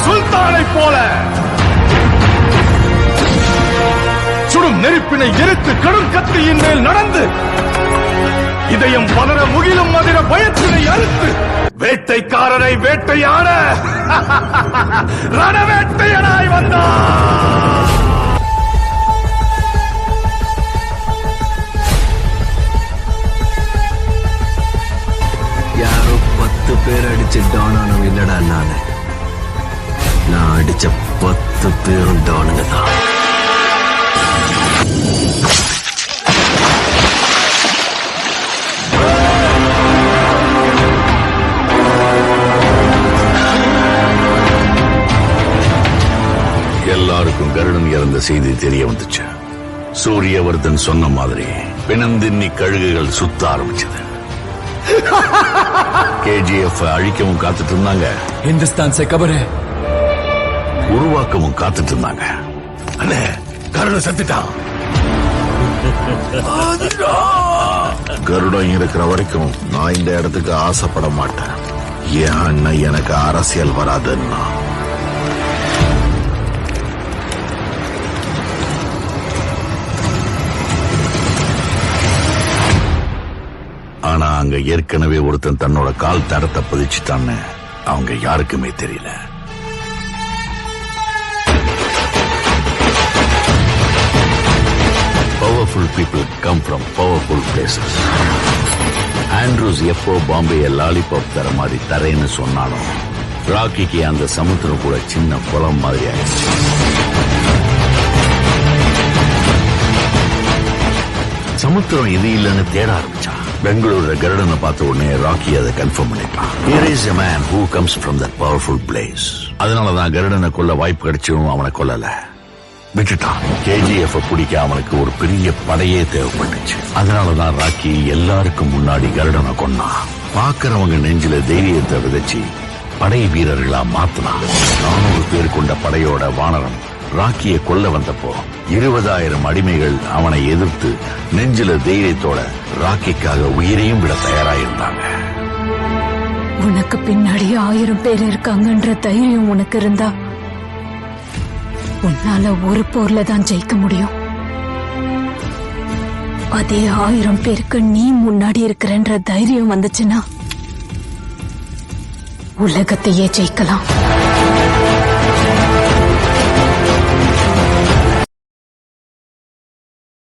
சுல்தானை போல சுடும் நெருப்பினை எரித்து கடும் கத்தியின் மேல் நடந்து இதயம் பதற முகிலும் மதிர பயத்தினை அறுத்து வேட்டைக்காரனை வேட்டையாட ரணவேட்டையனாய் வந்தார். யாரோ 10 பேர் அடிச்சு டானானவன் இல்லடா நானு. நான் அடிச்ச 10 பேரும் டானுங்க தான். எல்லாருக்கும் கருடன் இறந்த செய்தி தெரிய வந்துச்சு. சூரியவர்தன் சொன்ன மாதிரி பிணந்தின்னி கழுகுகள் சுத்த ஆரம்பிச்சது. KGF அழிக்கவும் காத்துட்டு இருந்தாங்க, हिंदुस्तान से खबर है உருவாக்கவும் காத்துட்டு இருந்தாங்க. அண்ணே, கருடன் செத்துட்டான். கருடம் இருக்கிற வரைக்கும் நான் இந்த இடத்துக்கு ஆசைப்பட மாட்டேன். என் அண்ணன் எனக்கு அரசியல் வராதுன்னா. ஆனா அங்க ஏற்கனவே ஒருத்தன் தன்னோட கால் தடத்தை பதிச்சுட்டான்னு அவங்க யாருக்குமே தெரியல. Powerful people come from powerful places. Andrews எப்போ பாம்பேயை லாலிபாப் தர மாதிரி தரேன்னு சொன்னாலும் ராக்கிக்கு அந்த சமுத்திரம் கூட சின்ன குளம் மாதிரி ஆயிடுச்சு. சமுத்திரம் இது இல்லைன்னு தேட ஆரம்பிச்சான். பெங்களூர்ல கருடனை பார்த்த உடனே ராக்கி அதை கன்ஃபார்ம் பண்ணிட்டான். Here is a man who comes from that powerful place. அதனாலதான் கருடனை கொல்ல வாய்ப்பு கிடைச்சும் அவனை கொல்லல, விட்டுட்டான். KGF பிடிக்க அவனுக்கு ஒரு பெரிய படையே தேவைப்பட்டுச்சு. அதனாலதான் ராக்கி எல்லாருக்கும் முன்னாடி கருடனை கொன்னான். பாக்குறவங்க நெஞ்சில தைரியத்தை விதைச்சு படை வீரர்களா மாத்தினான். 400 பேர் கொண்ட படையோட வானரம் ராக்கியை கொல்ல வந்தப்போ 20,000 அடிமைகள் அவனை எதிர்த்து நெஞ்சில தைரியத்தோட ராக்கிக்காக உயிரையும் விட தயாராயிருந்தாங்க. உனக்கு பின்னாடி 1000 பேர் இருக்காங்கன்ற தைரியம் உனக்கு இருந்தா உன்னால ஒரு போர்ல தான் ஜெயிக்க முடியும். அதே 1000 பேருக்கு நீ முன்னாடி இருக்கிறன்ற தைரியம் வந்துச்சுன்னா உலகத்தையே ஜெயிக்கலாம்.